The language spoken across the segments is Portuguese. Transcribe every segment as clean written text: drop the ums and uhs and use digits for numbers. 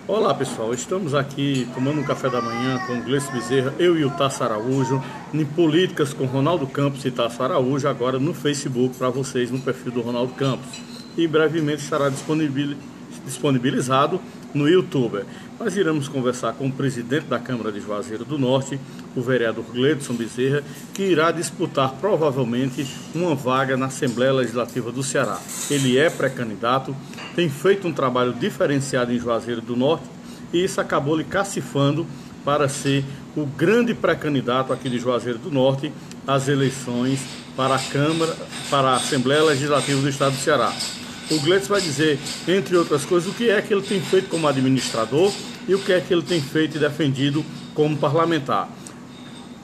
Olá pessoal, estamos aqui tomando um café da manhã com o Gleice Bezerra, eu e o Tasso Araújo, em Políticas com Ronaldo Campos e Tasso Araújo, agora no Facebook para vocês, no perfil do Ronaldo Campos. E brevemente estará disponibilizado no YouTube. Nós iremos conversar com o presidente da Câmara de Juazeiro do Norte, o vereador Gleidson Bezerra, que irá disputar provavelmente uma vaga na Assembleia Legislativa do Ceará. Ele é pré-candidato, tem feito um trabalho diferenciado em Juazeiro do Norte e isso acabou lhe cacifando para ser o grande pré-candidato aqui de Juazeiro do Norte às eleições para a Câmara, para a Assembleia Legislativa do Estado do Ceará. O Gleidson vai dizer, entre outras coisas, o que é que ele tem feito como administrador e o que é que ele tem feito e defendido como parlamentar.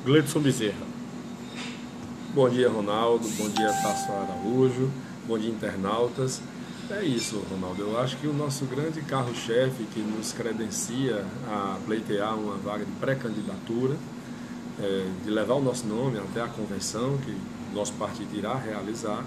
Gleidson Bezerra. Bom dia, Ronaldo. Bom dia, Tasso Araújo. Bom dia, internautas. É isso, Ronaldo. Eu acho que o nosso grande carro-chefe que nos credencia a pleitear uma vaga de pré-candidatura, de levar o nosso nome até a convenção que o nosso partido irá realizar,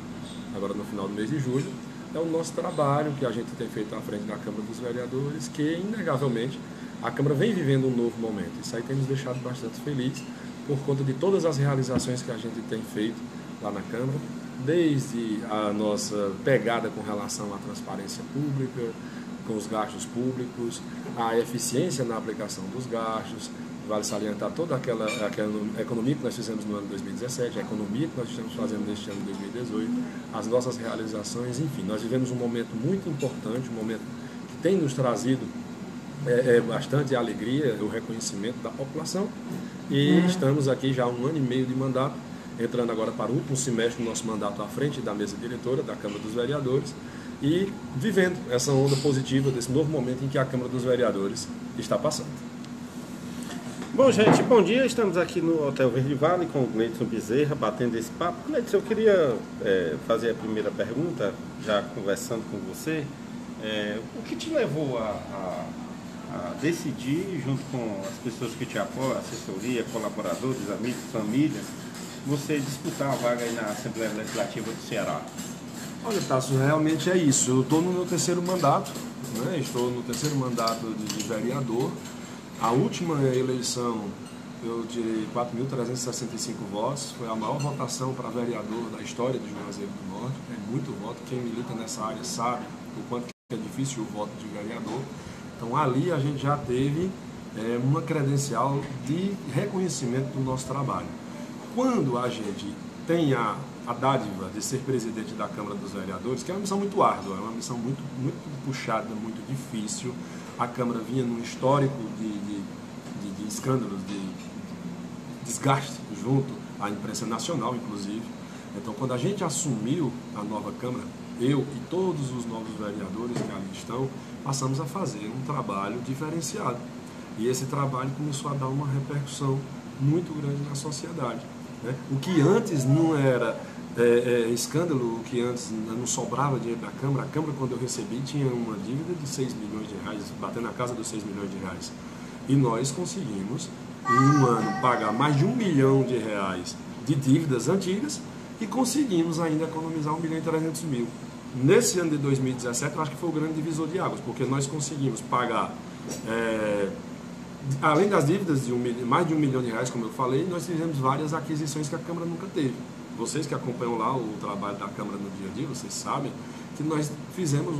agora no final do mês de julho, é o nosso trabalho que a gente tem feito à frente da Câmara dos Vereadores, que inegavelmente a Câmara vem vivendo um novo momento. Isso aí tem nos deixado bastante felizes por conta de todas as realizações que a gente tem feito lá na Câmara, desde a nossa pegada com relação à transparência pública, com os gastos públicos, a eficiência na aplicação dos gastos. Vale salientar toda aquela economia que nós fizemos no ano 2017, a economia que nós estamos fazendo neste ano de 2018, as nossas realizações, enfim. Nós vivemos um momento muito importante, um momento que tem nos trazido bastante alegria, o reconhecimento da população, e estamos aqui já há 1 ano e meio de mandato, entrando agora para o último semestre do nosso mandato à frente da mesa diretora da Câmara dos Vereadores e vivendo essa onda positiva desse novo momento em que a Câmara dos Vereadores está passando. Bom, gente, bom dia. Estamos aqui no Hotel Verde Vale com o Gleidson Bezerra, batendo esse papo. Gleidson, eu queria fazer a primeira pergunta, já conversando com você. O que te levou a decidir, junto com as pessoas que te apoiam, assessoria, colaboradores, amigos, família, você disputar a vaga aí na Assembleia Legislativa do Ceará? Olha, Tasso, realmente é isso. Eu estou no meu terceiro mandato, né? Estou no terceiro mandato de vereador. A última eleição eu tirei 4.365 votos, foi a maior votação para vereador da história de Juazeiro do Norte, é muito voto, quem milita nessa área sabe o quanto é difícil o voto de vereador. Então ali a gente já teve uma credencial de reconhecimento do nosso trabalho. Quando a gente tem a dádiva de ser presidente da Câmara dos Vereadores, que é uma missão muito árdua, é uma missão muito puxada, muito difícil. A Câmara vinha num histórico de escândalos, de desgaste junto à imprensa nacional, inclusive. Então, quando a gente assumiu a nova Câmara, eu e todos os novos vereadores que ali estão, passamos a fazer um trabalho diferenciado. E esse trabalho começou a dar uma repercussão muito grande na sociedade, né? O que antes não era escândalo, o que antes não sobrava dinheiro da Câmara. A Câmara, quando eu recebi, tinha uma dívida de 6 milhões de reais, batendo na casa dos 6 milhões de reais. E nós conseguimos, em 1 ano, pagar mais de 1 milhão de reais de dívidas antigas e conseguimos ainda economizar 1.300.000. Nesse ano de 2017, eu acho que foi o grande divisor de águas, porque nós conseguimos pagar, além das dívidas de mais de 1 milhão de reais, como eu falei, nós fizemos várias aquisições que a Câmara nunca teve. Vocês que acompanham lá o trabalho da Câmara no dia a dia, vocês sabem que nós fizemos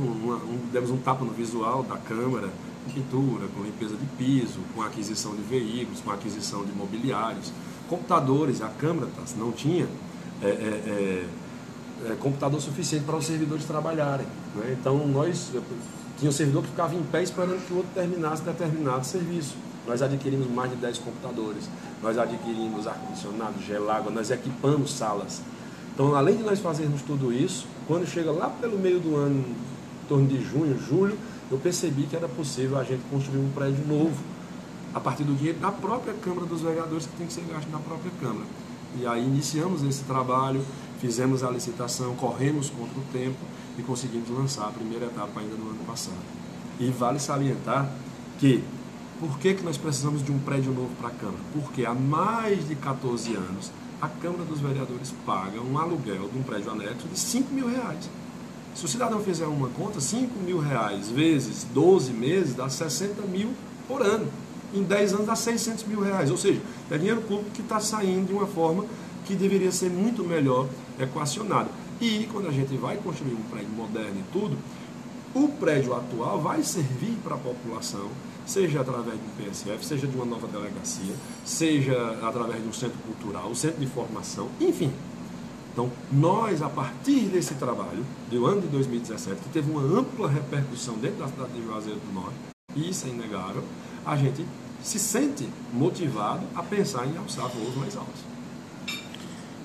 demos um tapa no visual da Câmara, com pintura, com limpeza de piso, com aquisição de veículos, com aquisição de mobiliários, computadores. A Câmara não tinha computador suficiente para os servidores trabalharem, né? Então tinha um servidor que ficava em pé esperando que o outro terminasse determinado serviço. Nós adquirimos mais de 10 computadores, nós adquirimos ar-condicionado, gelágua, nós equipamos salas. Então, além de nós fazermos tudo isso, quando chega lá pelo meio do ano, em torno de junho, julho, eu percebi que era possível a gente construir um prédio novo, a partir do dinheiro da própria Câmara dos Vereadores, que tem que ser gasto na própria Câmara. E aí iniciamos esse trabalho, fizemos a licitação, corremos contra o tempo e conseguimos lançar a primeira etapa ainda no ano passado. E vale salientar que por que nós precisamos de um prédio novo para a Câmara? Porque há mais de 14 anos a Câmara dos Vereadores paga um aluguel de um prédio anexo de 5 mil reais. Se o cidadão fizer uma conta, R$5.000 vezes 12 meses dá 60 mil por ano. Em 10 anos dá 600 mil reais. Ou seja, é dinheiro público que está saindo de uma forma que deveria ser muito melhor equacionada. E quando a gente vai construir um prédio moderno e tudo, o prédio atual vai servir para a população, seja através do PSF, seja de uma nova delegacia, seja através de um centro cultural, um centro de formação, enfim. Então, nós, a partir desse trabalho, do ano de 2017, que teve uma ampla repercussão dentro da cidade de Juazeiro do Norte, e isso é inegável, a gente se sente motivado a pensar em alçar voos mais altos.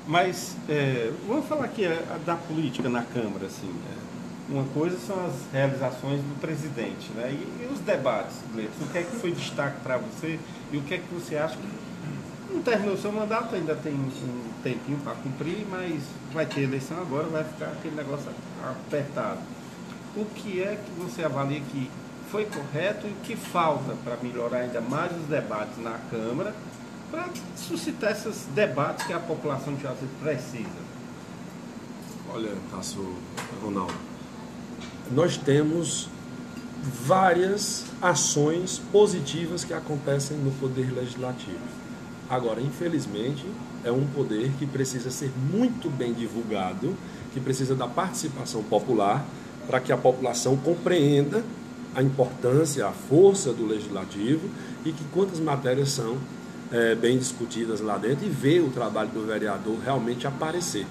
Mas, vamos falar aqui da política na Câmara, assim, uma coisa são as realizações do presidente, né? E os debates, Gleidson, o que é que foi destaque para você e o que é que você acha que não terminou seu mandato, ainda tem um tempinho para cumprir, mas vai ter eleição agora, vai ficar aquele negócio apertado. O que é que você avalia que foi correto e que falta para melhorar ainda mais os debates na Câmara, para suscitar esses debates que a população de Juazeiro precisa? Olha, Tasso, Ronaldo, nós temos várias ações positivas que acontecem no Poder Legislativo. Agora, infelizmente, é um poder que precisa ser muito bem divulgado, que precisa da participação popular, para que a população compreenda a importância, a força do Legislativo e que quantas matérias são bem discutidas lá dentro e ver o trabalho do vereador realmente aparecer.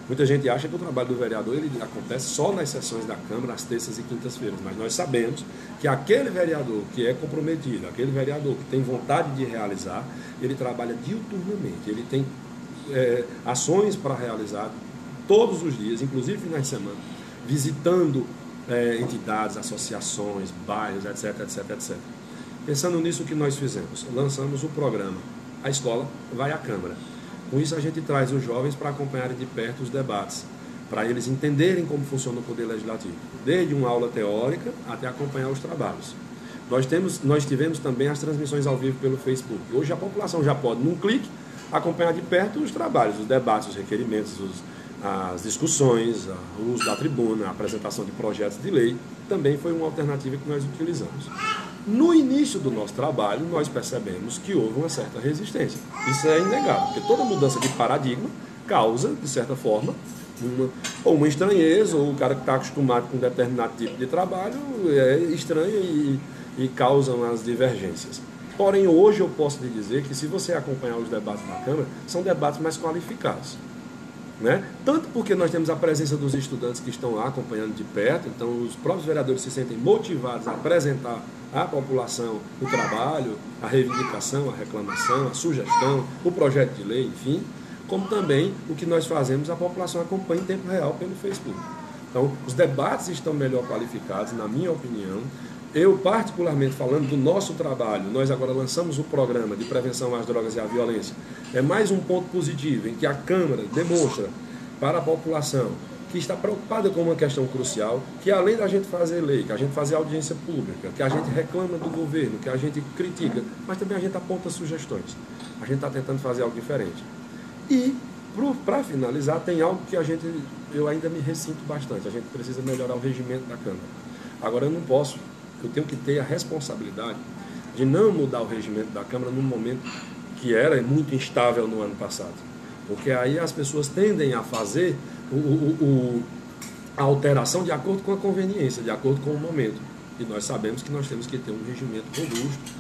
Muita gente acha que o trabalho do vereador ele acontece só nas sessões da Câmara, às terças e quintas-feiras, mas nós sabemos que aquele vereador que é comprometido, aquele vereador que tem vontade de realizar, ele trabalha diuturnamente, ele tem ações para realizar todos os dias, inclusive finais de semana, visitando entidades, associações, bairros, etc, etc, etc. Pensando nisso, o que nós fizemos? Lançamos o programa A Escola Vai à Câmara. Com isso, a gente traz os jovens para acompanharem de perto os debates, para eles entenderem como funciona o Poder Legislativo, desde uma aula teórica até acompanhar os trabalhos. Nós tivemos também as transmissões ao vivo pelo Facebook. Hoje a população já pode, num clique, acompanhar de perto os trabalhos, os debates, os requerimentos, as discussões, o uso da tribuna, a apresentação de projetos de lei. Também foi uma alternativa que nós utilizamos. No início do nosso trabalho, nós percebemos que houve uma certa resistência. Isso é inegável, porque toda mudança de paradigma causa, de certa forma, uma estranheza, ou o cara que está acostumado com um determinado tipo de trabalho é estranho e causam as divergências. Porém, hoje eu posso lhe dizer que se você acompanhar os debates da Câmara, são debates mais qualificados. Né? Tanto porque nós temos a presença dos estudantes que estão lá acompanhando de perto, então os próprios vereadores se sentem motivados a apresentar à população o trabalho, a reivindicação, a reclamação, a sugestão, o projeto de lei, enfim, como também o que nós fazemos, a população acompanha em tempo real pelo Facebook. Então, os debates estão melhor qualificados, na minha opinião. Eu, particularmente, falando do nosso trabalho, nós agora lançamos o programa de prevenção às drogas e à violência. É mais um ponto positivo em que a Câmara demonstra para a população que está preocupada com uma questão crucial, que além da gente fazer lei, que a gente fazer audiência pública, que a gente reclama do governo, que a gente critica, mas também a gente aponta sugestões. A gente está tentando fazer algo diferente. E, para finalizar, tem algo que eu ainda me ressinto bastante. A gente precisa melhorar o regimento da Câmara. Agora, eu tenho que ter a responsabilidade de não mudar o regimento da Câmara num momento que era muito instável no ano passado. Porque aí as pessoas tendem a fazer a alteração de acordo com a conveniência, de acordo com o momento. E nós sabemos que nós temos que ter um regimento robusto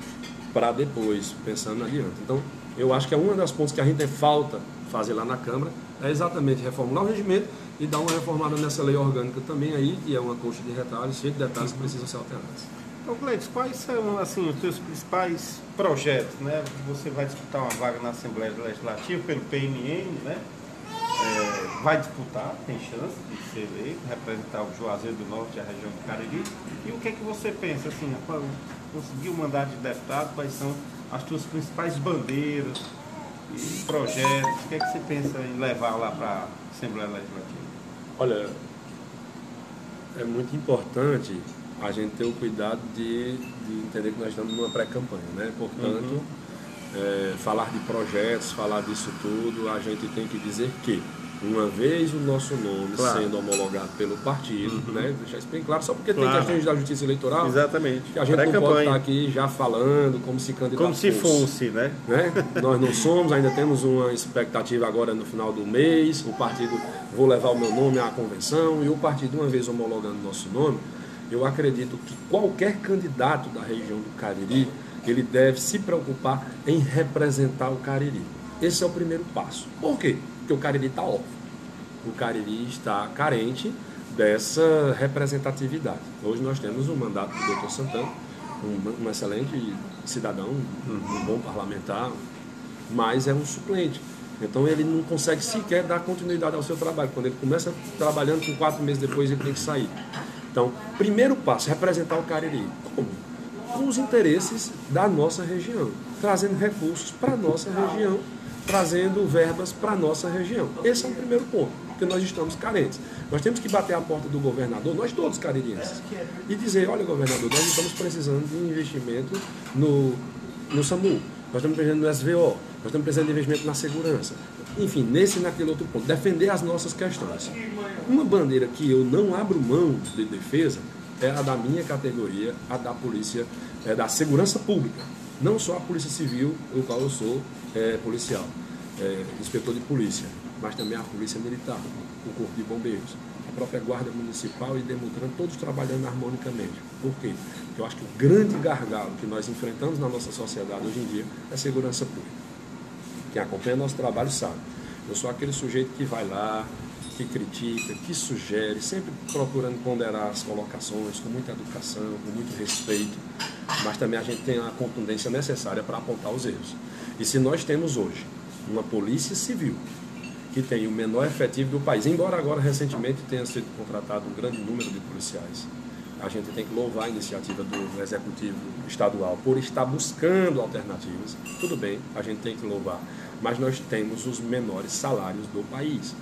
para depois, pensando adiante. Então, eu acho que é uma das pontos que a gente tem falta fazer lá na Câmara, é exatamente reformular o regimento e dar uma reformada nessa lei orgânica também aí, que é uma coxa de retalhos, cheia de detalhes que precisam ser alterados. Então, Gleidson, quais são assim, os seus principais projetos? Né? Você vai disputar uma vaga na Assembleia Legislativa pelo PMN, né? Vai disputar, tem chance de ser eleito, representar o Juazeiro do Norte e a região do Cariri. E o que é que você pensa, assim, conseguir o mandato de deputado, quais são as suas principais bandeiras e projetos? O que é que você pensa em levar lá para a Assembleia Legislativa? Olha, é muito importante a gente ter o cuidado de entender que nós estamos numa pré-campanha, né? Portanto, falar de projetos, falar disso tudo, a gente tem que dizer que Uma vez o nosso nome sendo homologado pelo partido, né? Deixar isso bem claro, só porque tem questões da justiça eleitoral. Exatamente. Que a gente não pode estar aqui já falando como se candidato como se fosse, né? Nós não somos, ainda temos uma expectativa agora no final do mês. O partido, vou levar o meu nome à convenção, e o partido, uma vez homologando o nosso nome, eu acredito que qualquer candidato da região do Cariri, ele deve se preocupar em representar o Cariri. Esse é o primeiro passo. Por quê? Porque o Cariri está órfão. O Cariri está carente dessa representatividade. Hoje nós temos um mandato do Dr. Santana, um excelente cidadão, um bom parlamentar, mas é um suplente. Então ele não consegue sequer dar continuidade ao seu trabalho. Quando ele começa trabalhando, com 4 meses depois ele tem que sair. Então, primeiro passo, representar o Cariri. Como? Com os interesses da nossa região, trazendo recursos para a nossa região, trazendo verbas para a nossa região. Esse é o primeiro ponto, porque nós estamos carentes. Nós temos que bater a porta do governador, nós todos caririenses, e dizer, olha, governador, nós estamos precisando de um investimento no SAMU, nós estamos precisando no SVO, nós estamos precisando de investimento na segurança. Enfim, nesse e naquele outro ponto, defender as nossas questões. Uma bandeira que eu não abro mão de defesa é a da minha categoria, a da polícia, da segurança pública. Não só a polícia civil, o qual eu sou policial, inspetor de polícia, mas também a polícia militar, o corpo de bombeiros, a própria guarda municipal e Demutran, todos trabalhando harmonicamente. Por quê? Porque eu acho que o grande gargalo que nós enfrentamos na nossa sociedade hoje em dia é a segurança pública. Quem acompanha nosso trabalho sabe. Eu sou aquele sujeito que vai lá, que critica, que sugere, sempre procurando ponderar as colocações com muita educação, com muito respeito, mas também a gente tem a contundência necessária para apontar os erros. E se nós temos hoje uma polícia civil que tem o menor efetivo do país, embora agora recentemente tenha sido contratado um grande número de policiais, a gente tem que louvar a iniciativa do Executivo Estadual por estar buscando alternativas. Tudo bem, a gente tem que louvar, mas nós temos os menores salários do país.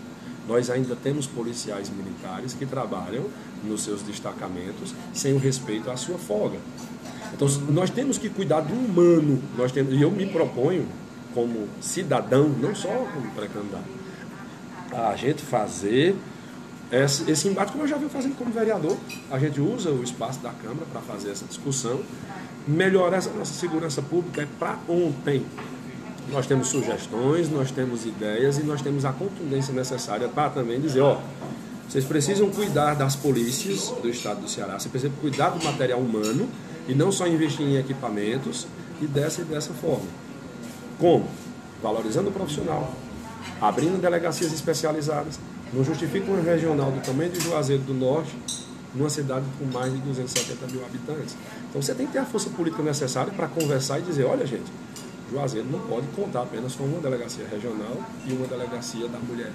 Nós ainda temos policiais militares que trabalham nos seus destacamentos sem o respeito à sua folga. Então, nós temos que cuidar do humano. E eu me proponho, como cidadão, não só como pré-candidato, a gente fazer esse embate, como eu já venho fazendo como vereador. A gente usa o espaço da Câmara para fazer essa discussão. Melhorar essa nossa segurança pública é para ontem. Nós temos sugestões, nós temos ideias e nós temos a contundência necessária para também dizer, vocês precisam cuidar das polícias do estado do Ceará, vocês precisam cuidar do material humano e não só investir em equipamentos e dessa forma. Como? Valorizando o profissional, abrindo delegacias especializadas. Não justifica uma regional do tamanho de Juazeiro do Norte numa cidade com mais de 270 mil habitantes. Então você tem que ter a força política necessária para conversar e dizer, olha gente, Juazeiro não pode contar apenas com uma delegacia regional e uma delegacia da mulher.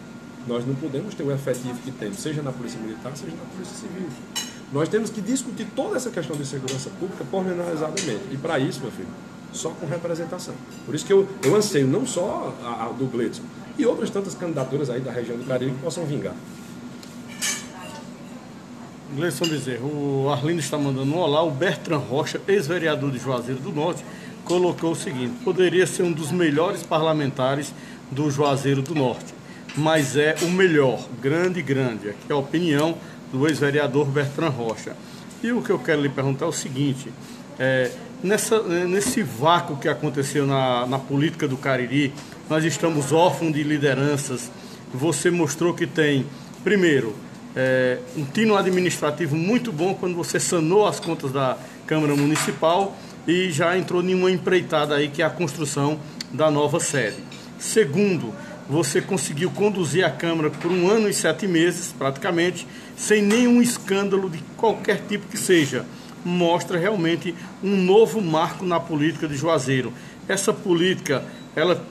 Nós não podemos ter o efetivo que temos, seja na Polícia Militar, seja na Polícia Civil. Nós temos que discutir toda essa questão de segurança pública pormenorizadamente. E para isso, meu filho, só com representação. Por isso que eu anseio não só a do Gleidson, e outras tantas candidaturas aí da região do Cariri que possam vingar. Gleidson Bezerra, o Arlindo está mandando um olá. O Bertrand Rocha, ex-vereador de Juazeiro do Norte, colocou o seguinte: poderia ser um dos melhores parlamentares do Juazeiro do Norte, mas é o melhor, grande. Aqui é a opinião do ex-vereador Bertrand Rocha. E o que eu quero lhe perguntar é o seguinte: nesse vácuo que aconteceu na política do Cariri, nós estamos órfãos de lideranças. Você mostrou que tem, primeiro, um tino administrativo muito bom quando você sanou as contas da Câmara Municipal e já entrou em uma empreitada aí que é a construção da nova sede. Segundo, você conseguiu conduzir a Câmara por 1 ano e 7 meses, praticamente, sem nenhum escândalo de qualquer tipo que seja. Mostra realmente um novo marco na política de Juazeiro. Essa política, ela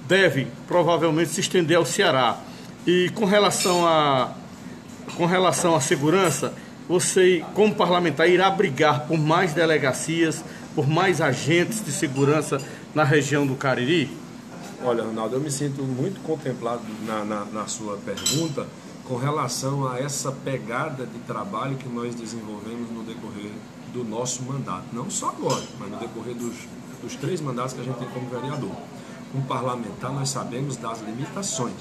deve provavelmente se estender ao Ceará. E com relação à segurança, você, como parlamentar, irá brigar por mais delegacias, por mais agentes de segurança na região do Cariri? Olha, Ronaldo, eu me sinto muito contemplado na sua pergunta com relação a essa pegada de trabalho que nós desenvolvemos no decorrer do nosso mandato. Não só agora, mas no decorrer dos 3 mandatos que a gente tem como vereador. Como parlamentar, nós sabemos das limitações.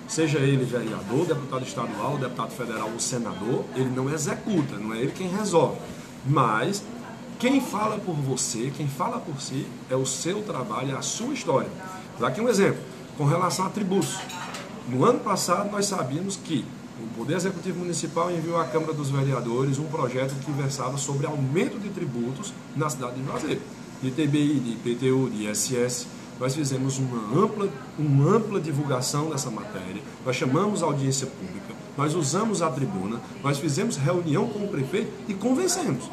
seja ele vereador, deputado estadual, deputado federal ou senador, ele não executa, não é ele quem resolve. Mas quem fala por você, quem fala por si, é o seu trabalho, é a sua história. Vou dar aqui um exemplo, com relação a tributos. No ano passado, nós sabíamos que o Poder Executivo Municipal enviou à Câmara dos Vereadores um projeto que versava sobre aumento de tributos na cidade de Juazeiro, de TBI, de IPTU, de ISS. Nós fizemos uma ampla divulgação dessa matéria, nós chamamos a audiência pública, nós usamos a tribuna, nós fizemos reunião com o prefeito e convencemos.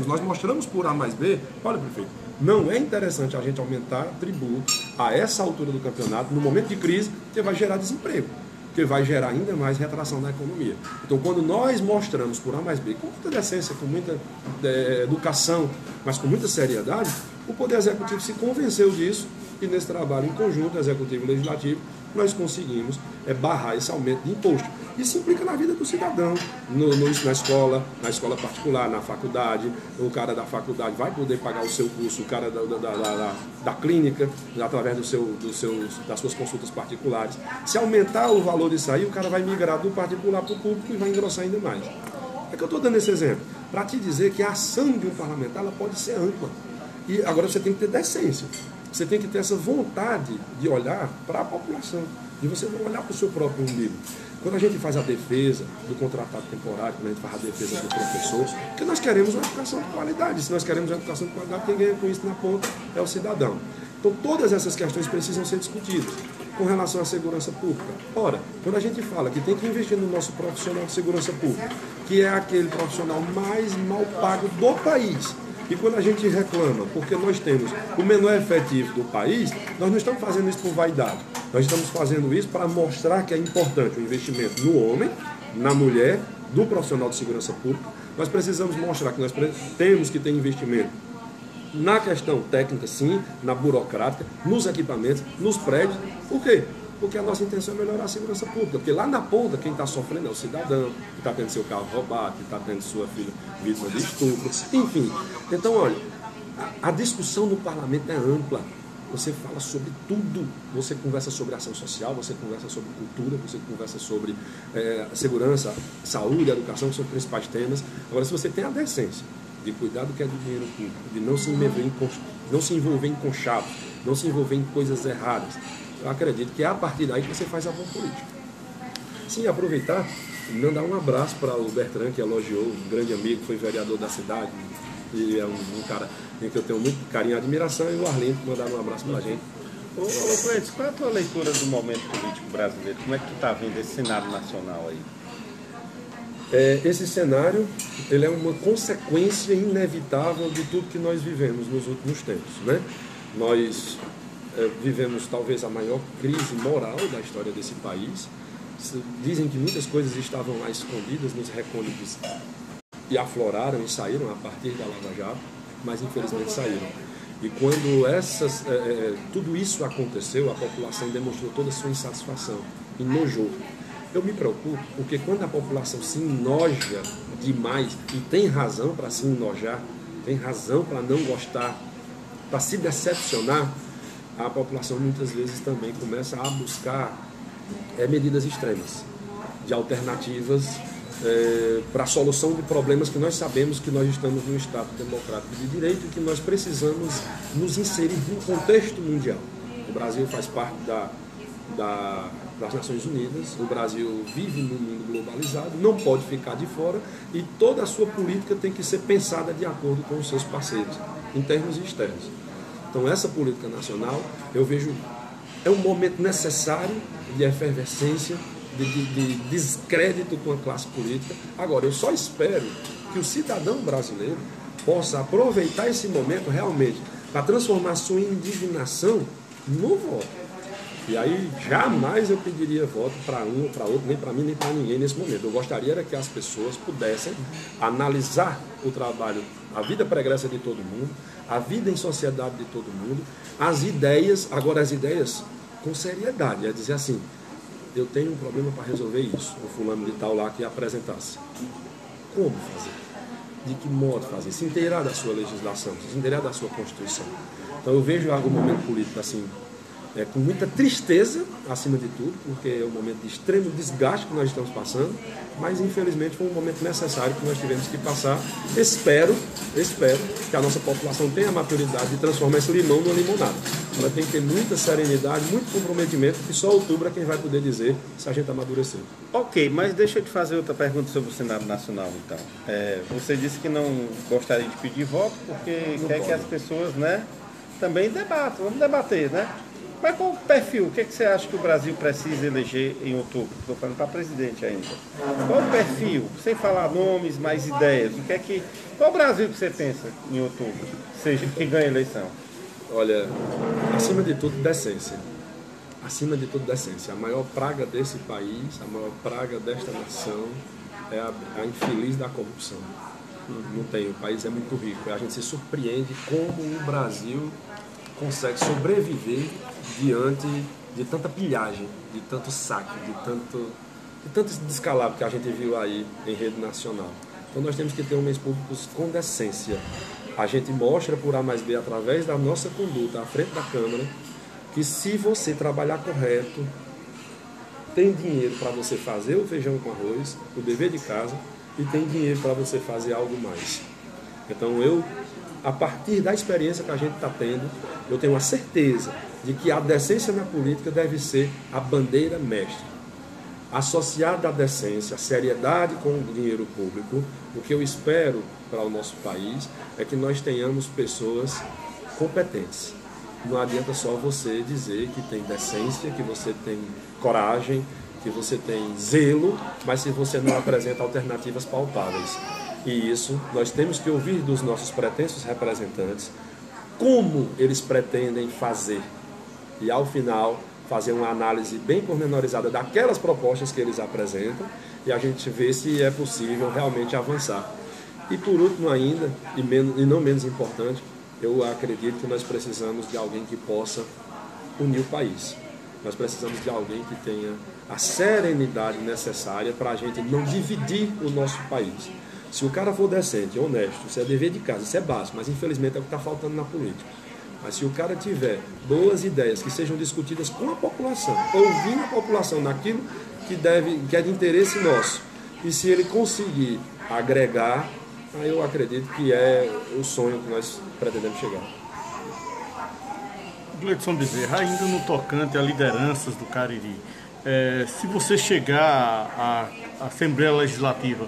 Nós mostramos por A mais B, olha, prefeito, não é interessante a gente aumentar tributo a essa altura do campeonato, no momento de crise, que vai gerar desemprego, que vai gerar ainda mais retração da economia. Então, quando nós mostramos por A mais B, com muita decência, com muita educação, mas com muita seriedade, o Poder Executivo se convenceu disso e nesse trabalho em conjunto, Executivo e Legislativo, nós conseguimos barrar esse aumento de imposto. Isso implica na vida do cidadão, na escola particular, na faculdade. O cara da faculdade vai poder pagar o seu curso, o cara da clínica, através das suas consultas particulares. Se aumentar o valor disso aí, o cara vai migrar do particular para o público e vai engrossar ainda mais. É que eu estou dando esse exemplo para te dizer que a ação de um parlamentar ela pode ser ampla. E agora você tem que ter decência. Você tem que ter essa vontade de olhar para a população, de você não olhar para o seu próprio umbigo. Quando a gente faz a defesa do contratado temporário, quando a gente faz a defesa do professor, porque nós queremos uma educação de qualidade. Se nós queremos uma educação de qualidade, quem ganha com isso na ponta é o cidadão. Então todas essas questões precisam ser discutidas. Com relação à segurança pública. Ora, quando a gente fala que tem que investir no nosso profissional de segurança pública, que é aquele profissional mais mal pago do país, e quando a gente reclama porque nós temos o menor efetivo do país, nós não estamos fazendo isso por vaidade. Nós estamos fazendo isso para mostrar que é importante o investimento no homem, na mulher, do profissional de segurança pública. Nós precisamos mostrar que nós temos que ter investimento na questão técnica, sim, na burocrática, nos equipamentos, nos prédios. Por quê? Porque a nossa intenção é melhorar a segurança pública. Porque lá na ponta, quem está sofrendo é o cidadão, que está tendo seu carro roubado, que está tendo sua filha vítima de estupro, enfim. Então, olha, a discussão no parlamento é ampla. Você fala sobre tudo. Você conversa sobre ação social, você conversa sobre cultura, você conversa sobre segurança, saúde, educação, que são os principais temas. Agora, se você tem a decência de cuidar do que é do dinheiro público, de não se envolver em conchados, não se envolver em coisas erradas, eu acredito que é a partir daí que você faz a boa política. Sim, aproveitar e mandar um abraço para o Bertrand, que elogiou, um grande amigo, foi vereador da cidade, e é um cara em que eu tenho muito carinho e admiração, e o Arlindo, que mandaram um abraço para a gente. Ô Cleiton, qual é a tua leitura do momento político brasileiro? Como é que tu está vendo esse cenário nacional aí? Esse cenário ele é uma consequência inevitável de tudo que nós vivemos nos últimos tempos, né? Nós vivemos talvez a maior crise moral da história desse país. Dizem que muitas coisas estavam lá escondidas nos recônditos e afloraram e saíram a partir da Lava Jato, mas infelizmente saíram. E quando tudo isso aconteceu, a população demonstrou toda a sua insatisfação, enojou. Eu me preocupo porque quando a população se enoja demais, e tem razão para se enojar, tem razão para não gostar, para se decepcionar, a população muitas vezes também começa a buscar medidas extremas, de alternativas para a solução de problemas que nós sabemos que nós estamos num Estado democrático de direito e que nós precisamos nos inserir no contexto mundial. O Brasil faz parte das Nações Unidas, o Brasil vive num mundo globalizado, não pode ficar de fora e toda a sua política tem que ser pensada de acordo com os seus parceiros, internos e externos. Então essa política nacional, eu vejo, é um momento necessário de efervescência, de descrédito com a classe política. Agora, eu só espero que o cidadão brasileiro possa aproveitar esse momento realmente para transformar sua indignação no voto. E aí, jamais eu pediria voto para um ou para outro, nem para mim, nem para ninguém nesse momento. Eu gostaria era que as pessoas pudessem analisar o trabalho, a vida pregressa de todo mundo, a vida em sociedade de todo mundo, as ideias, agora as ideias com seriedade, é dizer assim, eu tenho um problema para resolver isso, o fulano de tal lá que apresentasse. Como fazer? De que modo fazer? Se inteirar da sua legislação, se inteirar da sua Constituição. Então eu vejo o momento político assim, com muita tristeza, acima de tudo, porque é um momento de extremo desgaste que nós estamos passando, mas infelizmente foi um momento necessário que nós tivemos que passar. Espero que a nossa população tenha a maturidade de transformar esse limão numa limonada. Ela tem que ter muita serenidade, muito comprometimento, que só outubro é quem vai poder dizer se a gente amadureceu. Ok, mas deixa eu te fazer outra pergunta sobre o Senado Nacional, então. Você disse que não gostaria de pedir voto porque não quer que as pessoas, né, também debatam, vamos debater, né? Mas qual o perfil? O que você acha que o Brasil precisa eleger em outubro? Estou falando para presidente ainda. Qual o perfil? Sem falar nomes, mais ideias. Qual o Brasil que você pensa em outubro, seja quem ganha a eleição? Olha, acima de tudo, decência. Acima de tudo, decência. A maior praga desse país, a maior praga desta nação é a infeliz da corrupção. Não tem, o país é muito rico. A gente se surpreende como o Brasil consegue sobreviver diante de tanta pilhagem, de tanto saque, de tanto descalabro que a gente viu aí em rede nacional. Então nós temos que ter homens públicos com decência. A gente mostra por A mais B, através da nossa conduta à frente da Câmara, que se você trabalhar correto, tem dinheiro para você fazer o feijão com arroz, o dever de casa, e tem dinheiro para você fazer algo mais. Então a partir da experiência que a gente está tendo, eu tenho a certeza de que a decência na política deve ser a bandeira mestre. Associada à decência, a seriedade com o dinheiro público, o que eu espero para o nosso país é que nós tenhamos pessoas competentes. Não adianta só você dizer que tem decência, que você tem coragem, que você tem zelo, mas se você não apresenta alternativas palpáveis. E isso nós temos que ouvir dos nossos pretensos representantes como eles pretendem fazer. E ao final fazer uma análise bem pormenorizada daquelas propostas que eles apresentam e a gente vê se é possível realmente avançar. E por último ainda, e não menos importante, eu acredito que nós precisamos de alguém que possa unir o país. Nós precisamos de alguém que tenha a serenidade necessária para a gente não dividir o nosso país. Se o cara for decente, honesto, isso é dever de casa, isso é básico, mas infelizmente é o que está faltando na política. Mas se o cara tiver boas ideias que sejam discutidas com a população, ouvindo a população naquilo que é de interesse nosso, e se ele conseguir agregar, aí eu acredito que é o sonho que nós pretendemos chegar. Gleidson Bezerra, ainda no tocante a lideranças do Cariri, se você chegar à Assembleia Legislativa,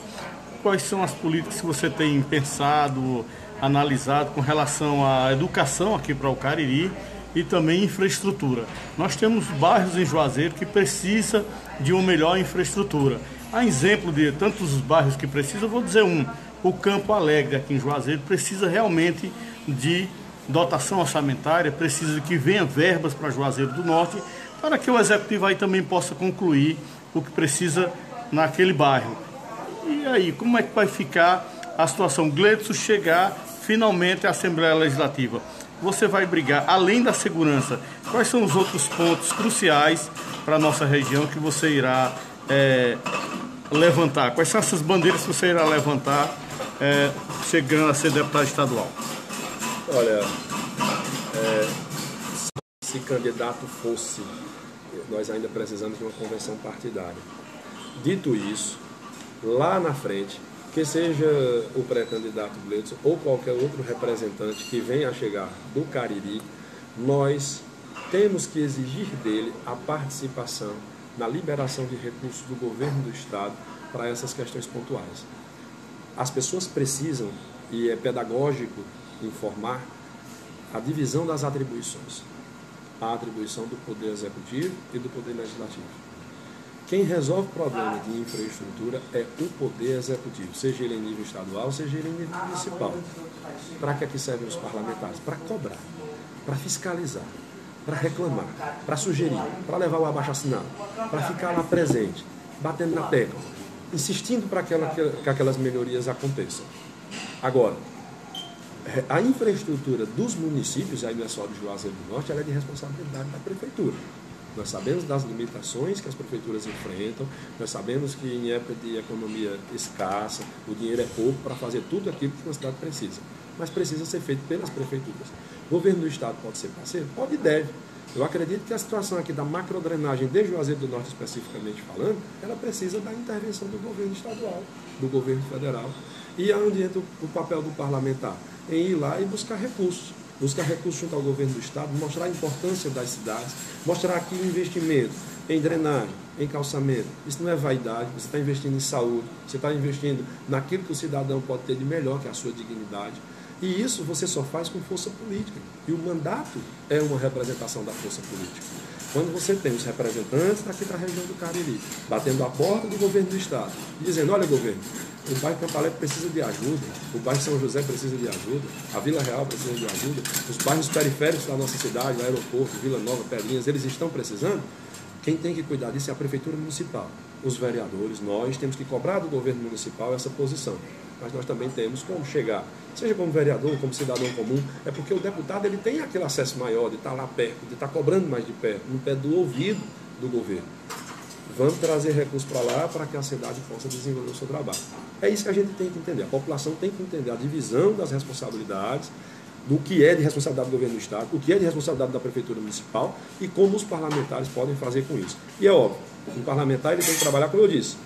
quais são as políticas que você tem pensado, analisado com relação à educação aqui para o Cariri e também infraestrutura? Nós temos bairros em Juazeiro que precisam de uma melhor infraestrutura. A exemplo de tantos bairros que precisam, eu vou dizer o Campo Alegre aqui em Juazeiro precisa realmente de dotação orçamentária, precisa que venha verbas para Juazeiro do Norte, para que o Executivo aí também possa concluir o que precisa naquele bairro. E aí, como é que vai ficar a situação? Gleidson chegar finalmente à Assembleia Legislativa, você vai brigar, além da segurança, quais são os outros pontos cruciais para a nossa região que você irá levantar? Quais são essas bandeiras que você irá levantar chegando a ser deputado estadual? Olha, se candidato fosse, nós ainda precisamos de uma convenção partidária. Dito isso, lá na frente, que seja o pré-candidato Gleidson ou qualquer outro representante que venha a chegar do Cariri, nós temos que exigir dele a participação na liberação de recursos do governo do Estado para essas questões pontuais. As pessoas precisam, e é pedagógico informar, a divisão das atribuições. A atribuição do Poder Executivo e do Poder Legislativo. Quem resolve o problema de infraestrutura é o Poder Executivo, seja ele em nível estadual, seja ele em nível municipal. Para que aqui servem os parlamentares? Para cobrar, para fiscalizar, para reclamar, para sugerir, para levar o abaixo-assinado, para ficar lá presente, batendo na tecla, insistindo para que aquelas melhorias aconteçam. Agora, a infraestrutura dos municípios, aí não é só de Juazeiro do Norte, ela é de responsabilidade da prefeitura. Nós sabemos das limitações que as prefeituras enfrentam, nós sabemos que em época de economia escassa, o dinheiro é pouco para fazer tudo aquilo que uma cidade precisa, mas precisa ser feito pelas prefeituras. O governo do Estado pode ser parceiro? Pode e deve. Eu acredito que a situação aqui da macrodrenagem de Juazeiro do Norte, especificamente falando, ela precisa da intervenção do governo estadual, do governo federal. E onde entra o papel do parlamentar? Em ir lá e buscar recursos junto ao governo do estado, mostrar a importância das cidades, mostrar que investimento em drenagem, em calçamento, isso não é vaidade, você está investindo em saúde, você está investindo naquilo que o cidadão pode ter de melhor, que é a sua dignidade. E isso você só faz com força política. E o mandato é uma representação da força política. Quando você tem os representantes daqui da região do Cariri, batendo a porta do governo do estado, dizendo, olha governo, o bairro Campo Alegre precisa de ajuda, o bairro São José precisa de ajuda, a Vila Real precisa de ajuda, os bairros periféricos da nossa cidade, o aeroporto, Vila Nova, Pedrinhas, eles estão precisando. Quem tem que cuidar disso é a Prefeitura Municipal. Os vereadores, nós temos que cobrar do governo municipal essa posição. Mas nós também temos como chegar, seja como vereador, como cidadão comum, é porque o deputado ele tem aquele acesso maior de estar lá perto, de estar cobrando mais de perto, no pé do ouvido do governo. Vamos trazer recursos para lá para que a cidade possa desenvolver o seu trabalho. É isso que a gente tem que entender. A população tem que entender a divisão das responsabilidades, do que é de responsabilidade do governo do estado, o que é de responsabilidade da Prefeitura Municipal e como os parlamentares podem fazer com isso. E é óbvio, um parlamentar ele tem que trabalhar, como eu disse,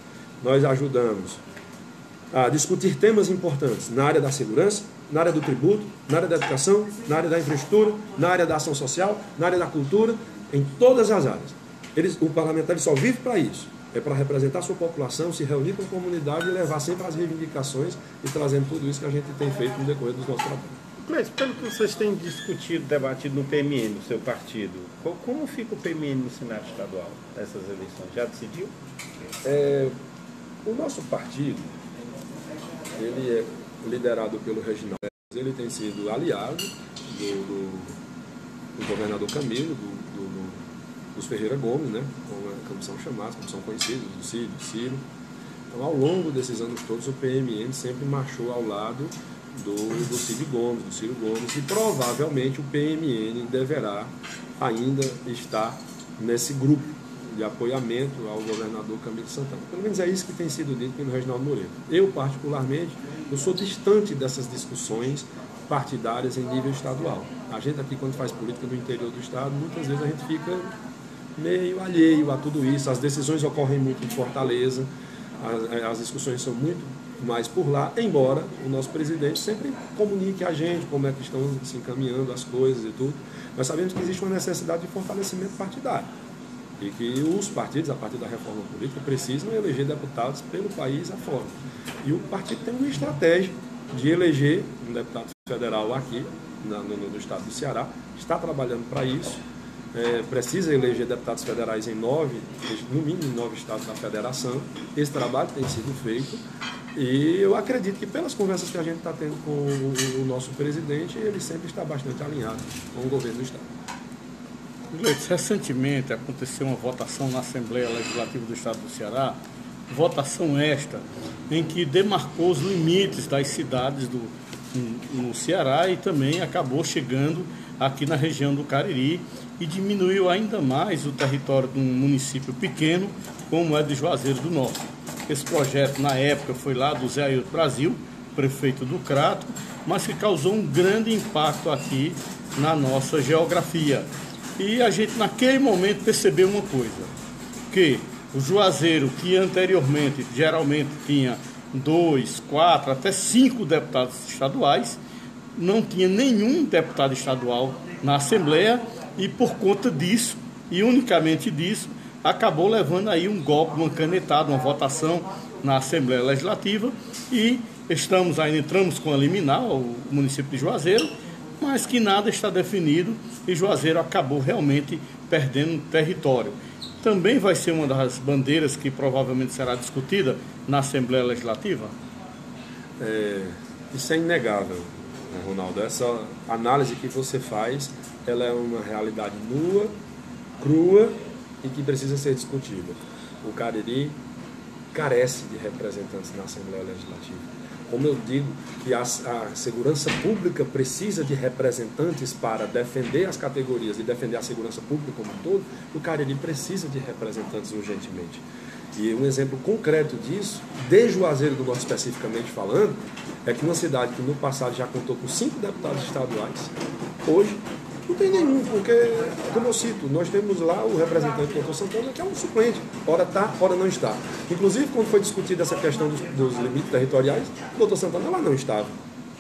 nós ajudamos a discutir temas importantes na área da segurança, na área do tributo, na área da educação, na área da infraestrutura, na área da ação social, na área da cultura, em todas as áreas. O parlamentar ele só vive para isso, é para representar a sua população, se reunir com a comunidade e levar sempre as reivindicações e trazendo tudo isso que a gente tem feito no decorrer dos nossos trabalhos. Mas pelo que vocês têm discutido, debatido no PMN, no seu partido, como fica o PMN no Senado Estadual nessas eleições? Já decidiu? O nosso partido, ele é liderado pelo Reginaldo, ele tem sido aliado do governador Camilo, dos Ferreira Gomes, né, como são chamados, como são conhecidos, do Ciro. Então, ao longo desses anos todos, o PMN sempre marchou ao lado do Ciro Gomes, e provavelmente o PMN deverá ainda estar nesse grupo de apoiamento ao governador Camilo Santana. Pelo menos é isso que tem sido dito pelo Reginaldo Moreira. Eu, particularmente, eu sou distante dessas discussões partidárias em nível estadual. A gente aqui, quando faz política no interior do estado, muitas vezes a gente fica meio alheio a tudo isso. As decisões ocorrem muito em Fortaleza, as discussões são muito mais por lá, embora o nosso presidente sempre comunique a gente como é que estão se encaminhando as coisas e tudo. Nós sabemos que existe uma necessidade de fortalecimento partidário e que os partidos, a partir da reforma política, precisam eleger deputados pelo país afora. E o partido tem uma estratégia de eleger um deputado federal aqui, no estado do Ceará, está trabalhando para isso, precisa eleger deputados federais em no mínimo 9 estados da federação. Esse trabalho tem sido feito e eu acredito que pelas conversas que a gente está tendo com o nosso presidente, ele sempre está bastante alinhado com o governo do estado. Gleitson, recentemente aconteceu uma votação na Assembleia Legislativa do Estado do Ceará, votação esta, em que demarcou os limites das cidades no Ceará e também acabou chegando aqui na região do Cariri e diminuiu ainda mais o território de um município pequeno, como é de Juazeiro do Norte. Esse projeto, na época, foi lá do Zé Ailton Brasil, prefeito do Crato, mas que causou um grande impacto aqui na nossa geografia. E a gente, naquele momento, percebeu uma coisa, que o Juazeiro, que anteriormente, geralmente tinha 2, 4, até 5 deputados estaduais, não tinha nenhum deputado estadual na Assembleia e, por conta disso, e unicamente disso, acabou levando aí um golpe, uma canetada, uma votação na Assembleia Legislativa e entramos com a liminar, o município de Juazeiro, mas que nada está definido e Juazeiro acabou realmente perdendo território. Também vai ser uma das bandeiras que provavelmente será discutida na Assembleia Legislativa? Isso é inegável, né, Ronaldo? Essa análise que você faz, ela é uma realidade nua, crua e que precisa ser discutida. O Cariri carece de representantes na Assembleia Legislativa. Como eu digo que a segurança pública precisa de representantes para defender as categorias e defender a segurança pública como um todo, o Cariri precisa de representantes urgentemente. E um exemplo concreto disso, de Juazeiro do Norte especificamente falando, é que uma cidade que no passado já contou com 5 deputados estaduais, hoje Não tem nenhum, porque, como eu cito, nós temos lá o representante do Dr. Santana, que é um suplente, ora está, ora não está. Inclusive, quando foi discutida essa questão dos limites territoriais, o Dr. Santana lá não estava.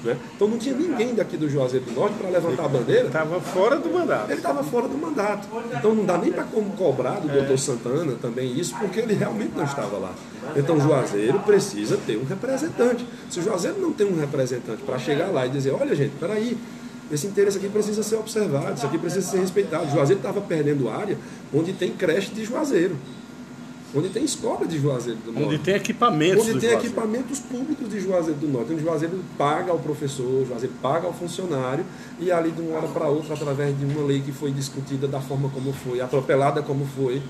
Né? Então não tinha ninguém daqui do Juazeiro do Norte para levantar a bandeira. Ele estava fora do mandato. Ele estava fora do mandato. Então não dá nem para como cobrar do Dr. Santana também isso, porque ele realmente não estava lá. Então Juazeiro precisa ter um representante. Se o Juazeiro não tem um representante para chegar lá e dizer, olha gente, peraí, esse interesse aqui precisa ser observado, isso aqui precisa ser respeitado. Juazeiro estava perdendo área onde tem creche de Juazeiro, onde tem escola de Juazeiro do Norte. Onde tem equipamentos onde tem equipamentos públicos de Juazeiro do Norte. Onde Juazeiro paga ao professor, Juazeiro paga ao funcionário, e ali de uma hora para outra, através de uma lei que foi discutida da forma como foi, atropelada como foi,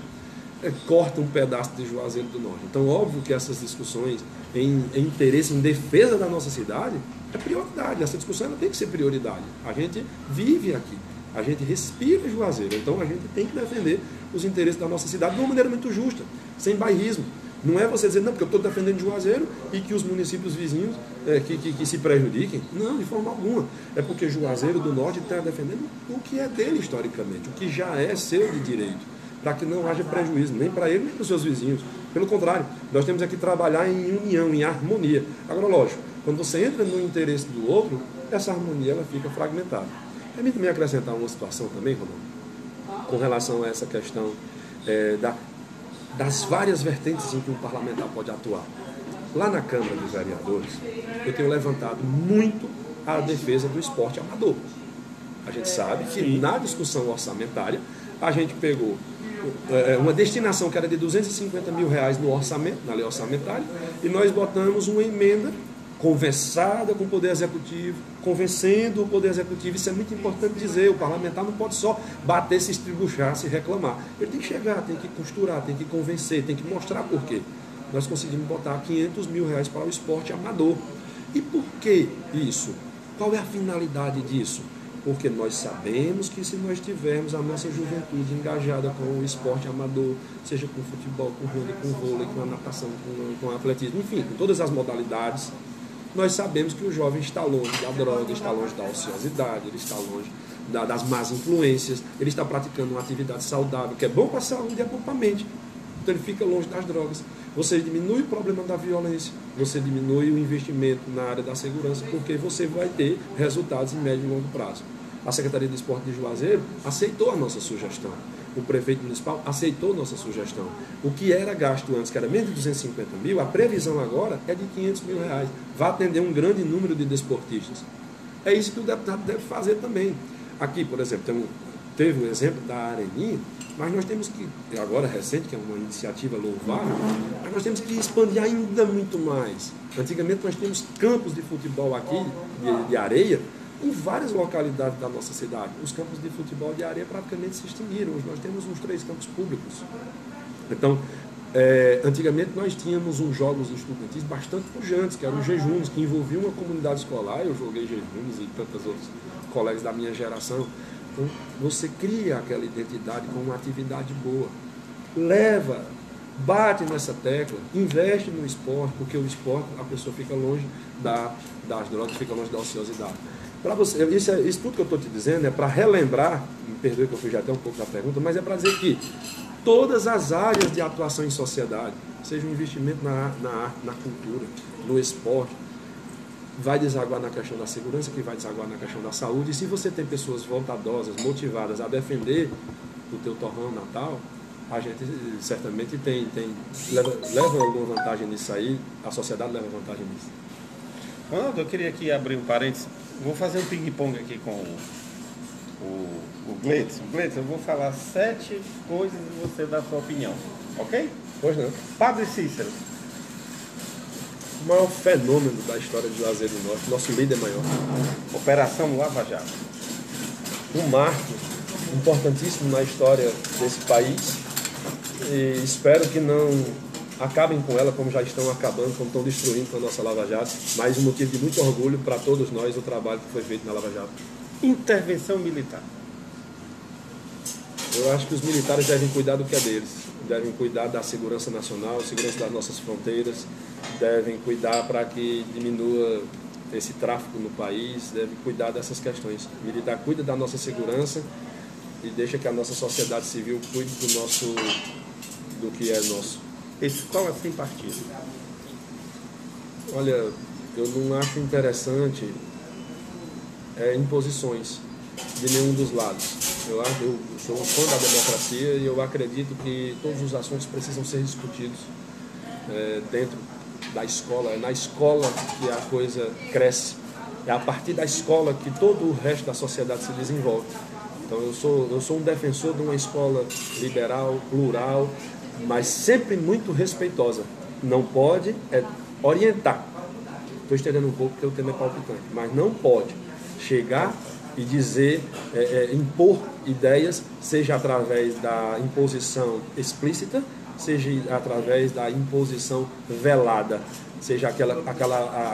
corta um pedaço de Juazeiro do Norte. Então, óbvio que essas discussões em interesse, em defesa da nossa cidade, é prioridade. Essa discussão ela tem que ser prioridade. A gente vive aqui. A gente respira Juazeiro, então a gente tem que defender os interesses da nossa cidade de uma maneira muito justa, sem bairrismo. Não é você dizer, não, porque eu estou defendendo Juazeiro e que os municípios vizinhos que se prejudiquem. Não, de forma alguma. É porque Juazeiro do Norte está defendendo o que é dele historicamente, o que já é seu de direito, para que não haja prejuízo, nem para ele, nem para os seus vizinhos. Pelo contrário, nós temos que trabalhar em união, em harmonia. Agora, lógico, quando você entra no interesse do outro, essa harmonia ela fica fragmentada. Permita me acrescentar uma situação também, Romano, com relação a essa questão das várias vertentes em que um parlamentar pode atuar. Lá na Câmara dos Vereadores, eu tenho levantado muito a defesa do esporte amador. A gente sabe que na discussão orçamentária, a gente pegou uma destinação que era de R$250 mil no orçamento, na lei orçamentária, e nós botamos uma emenda conversada com o Poder Executivo, convencendo o Poder Executivo. Isso é muito importante dizer, o parlamentar não pode só bater, se estribuchar, se reclamar. Ele tem que chegar, tem que costurar, tem que convencer, tem que mostrar por quê. Nós conseguimos botar R$500 mil para o esporte amador. E por que isso? Qual é a finalidade disso? Porque nós sabemos que se nós tivermos a nossa juventude engajada com o esporte amador, seja com futebol, com rugby, com vôlei, com a natação, com atletismo, enfim, com todas as modalidades, nós sabemos que o jovem está longe da droga, está longe da ociosidade, ele está longe das más influências, ele está praticando uma atividade saudável, que é bom para a saúde e é bom para a mente. Então ele fica longe das drogas. Você diminui o problema da violência, você diminui o investimento na área da segurança, porque você vai ter resultados em médio e longo prazo. A Secretaria de Esporte de Juazeiro aceitou a nossa sugestão. O prefeito municipal aceitou nossa sugestão. O que era gasto antes, que era menos de 250 mil, a previsão agora é de R$500 mil. Vai atender um grande número de desportistas. É isso que o deputado deve fazer também. Aqui, por exemplo, teve o exemplo da Areninha, mas nós temos que, agora recente, que é uma iniciativa louvável, mas nós temos que expandir ainda muito mais. Antigamente nós tínhamos campos de futebol aqui, de areia, em várias localidades da nossa cidade. Os campos de futebol de areia praticamente se extinguiram. Hoje nós temos uns 3 campos públicos. Então, antigamente nós tínhamos uns jogos estudantis bastante pujantes, que eram os jejuns, que envolviam uma comunidade escolar. Eu joguei jejuns e tantos outros colegas da minha geração. Então, você cria aquela identidade com uma atividade boa. Bate nessa tecla, investe no esporte, porque o esporte, a pessoa fica longe das drogas, fica longe da ociosidade. Para você, isso tudo que eu estou te dizendo é para relembrar, me perdoe que eu fugi até um pouco da pergunta, mas é para dizer que todas as áreas de atuação em sociedade, seja um investimento na arte, na cultura, no esporte, vai desaguar na questão da segurança, que vai desaguar na questão da saúde. E se você tem pessoas vontadosas, motivadas a defender o teu torrão natal, a gente certamente leva alguma vantagem nisso aí, a sociedade leva vantagem nisso. Ronaldo, eu queria aqui abrir um parênteses. Vou fazer um ping-pong aqui com o Gleidson. Gleidson, eu vou falar 7 coisas e você dá a sua opinião, ok? Pois não. Padre Cícero. O maior fenômeno da história de Juazeiro do Norte, nosso líder maior. Operação Lava Jato. Um marco importantíssimo na história desse país, e espero que não acabem com ela como já estão acabando, como estão destruindo com a nossa Lava Jato, mas um motivo de muito orgulho para todos nós o trabalho que foi feito na Lava Jato. Intervenção militar. Eu acho que os militares devem cuidar do que é deles, devem cuidar da segurança nacional, segurança das nossas fronteiras, devem cuidar para que diminua esse tráfico no país, deve cuidar dessas questões. O militar cuida da nossa segurança e deixa que a nossa sociedade civil cuide do que é nosso. Escola sem partido. Olha, eu não acho interessante imposições de nenhum dos lados. Eu sou um fã da democracia e eu acredito que todos os assuntos precisam ser discutidos dentro da escola. É na escola que a coisa cresce. É a partir da escola que todo o resto da sociedade se desenvolve. Então eu sou um defensor de uma escola liberal, plural, mas sempre muito respeitosa. Não pode orientar. Estou estendendo um pouco porque o tema é palpitante, mas não pode chegar e dizer, impor ideias, seja através da imposição explícita, seja através da imposição velada, seja aquela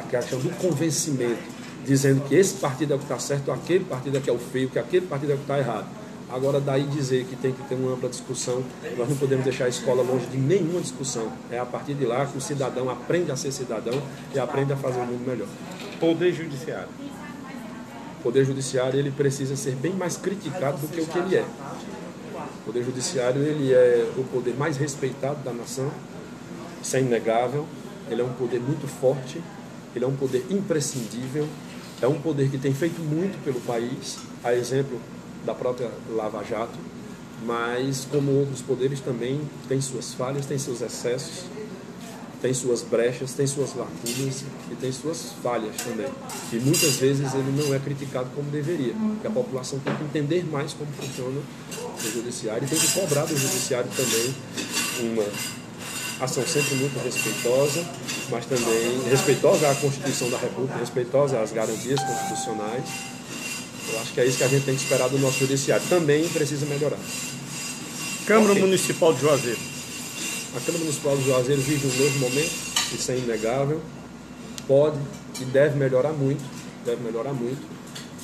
questão do convencimento, dizendo que esse partido é o que está certo, aquele partido é que é o feio, que aquele partido é o que está errado. Agora, daí dizer que tem que ter uma ampla discussão, nós não podemos deixar a escola longe de nenhuma discussão. É a partir de lá que o cidadão aprende a ser cidadão e aprende a fazer um mundo melhor. Poder Judiciário. O Poder Judiciário ele precisa ser bem mais criticado do que o que ele é. O Poder Judiciário ele é o poder mais respeitado da nação, isso é inegável. Ele é um poder muito forte, ele é um poder imprescindível, é um poder que tem feito muito pelo país, a exemplo da própria Lava Jato, mas como outros poderes também tem suas falhas, tem seus excessos, tem suas brechas, tem suas lacunas e tem suas falhas também. E muitas vezes ele não é criticado como deveria, porque a população tem que entender mais como funciona o judiciário e tem que cobrar do judiciário também uma ação sempre muito respeitosa, mas também respeitosa à Constituição da República, respeitosa às garantias constitucionais. Eu acho que é isso que a gente tem que esperar do nosso judiciário. Também precisa melhorar. Câmara Municipal de Juazeiro. A Câmara Municipal de Juazeiro vive um novo momento, isso é inegável. Pode e deve melhorar muito,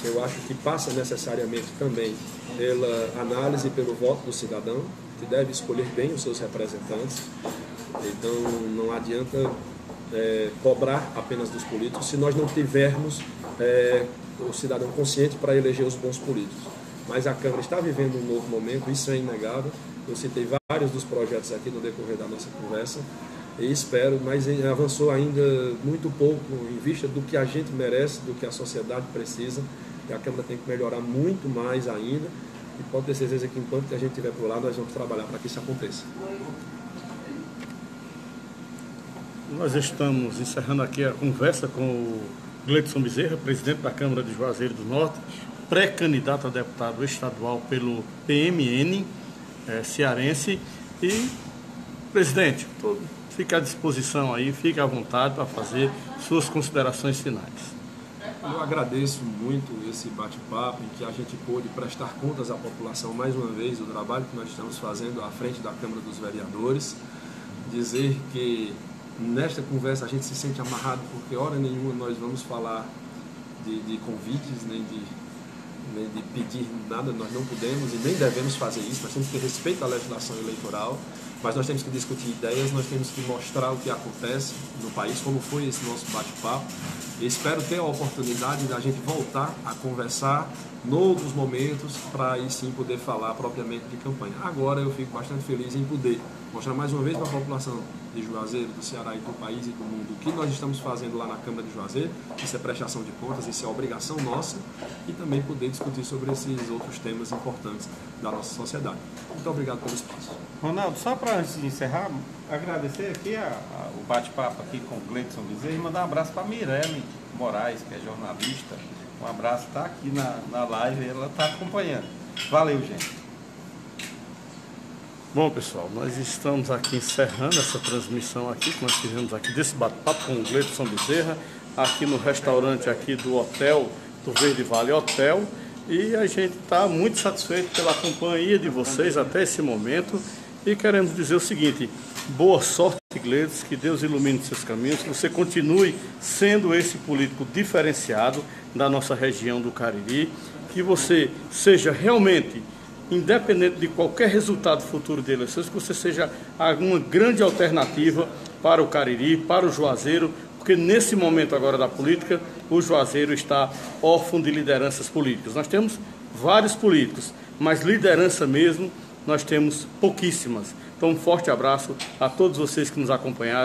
Eu acho que passa necessariamente também pela análise e pelo voto do cidadão, que deve escolher bem os seus representantes. Então não adianta cobrar apenas dos políticos se nós não tivermos o cidadão consciente para eleger os bons políticos. Mas a Câmara está vivendo um novo momento, isso é inegável. Eu citei vários dos projetos aqui no decorrer da nossa conversa e espero, mas avançou ainda muito pouco em vista do que a gente merece, do que a sociedade precisa, e a Câmara tem que melhorar muito mais ainda, e pode ter certeza que enquanto a gente estiver por lá, nós vamos trabalhar para que isso aconteça. Nós estamos encerrando aqui a conversa com o Gleidson Bezerra, presidente da Câmara de Juazeiro do Norte, pré-candidato a deputado estadual pelo PMN cearense. E, presidente, fica à disposição aí, fique à vontade para fazer suas considerações finais. Eu agradeço muito esse bate-papo em que a gente pôde prestar contas à população mais uma vez do trabalho que nós estamos fazendo à frente da Câmara dos Vereadores. Dizer que nesta conversa a gente se sente amarrado porque hora nenhuma nós vamos falar de convites, nem de pedir nada, nós não podemos e nem devemos fazer isso, nós temos que ter respeito à legislação eleitoral, mas nós temos que discutir ideias, nós temos que mostrar o que acontece no país, como foi esse nosso bate-papo. E espero ter a oportunidade da gente voltar a conversar noutros momentos para aí sim poder falar propriamente de campanha. Agora eu fico bastante feliz em poder mostrar mais uma vez para a população de Juazeiro, do Ceará e do país e do mundo o que nós estamos fazendo lá na Câmara de Juazeiro. Isso é prestação de contas, isso é obrigação nossa, e também poder discutir sobre esses outros temas importantes da nossa sociedade. Muito obrigado pelo espaço. Ronaldo, só para antes de encerrar, agradecer aqui o bate-papo aqui com o Gleidson Bezerra e mandar um abraço para a Mirelle Moraes, que é jornalista. Um abraço, está aqui na live e ela está acompanhando. Valeu, gente. Bom, pessoal, nós estamos aqui encerrando essa transmissão aqui que nós fizemos aqui desse bate-papo com o Gleidson Bezerra, aqui no restaurante aqui do Hotel, do Verde Vale Hotel, e a gente está muito satisfeito pela companhia de vocês até esse momento e queremos dizer o seguinte: boa sorte, Gleidson, que Deus ilumine seus caminhos, que você continue sendo esse político diferenciado da nossa região do Cariri, que você seja realmente, independente de qualquer resultado futuro de eleições, que você seja uma grande alternativa para o Cariri, para o Juazeiro, porque nesse momento agora da política, o Juazeiro está órfão de lideranças políticas. Nós temos vários políticos, mas liderança mesmo nós temos pouquíssimas. Então um forte abraço a todos vocês que nos acompanharam.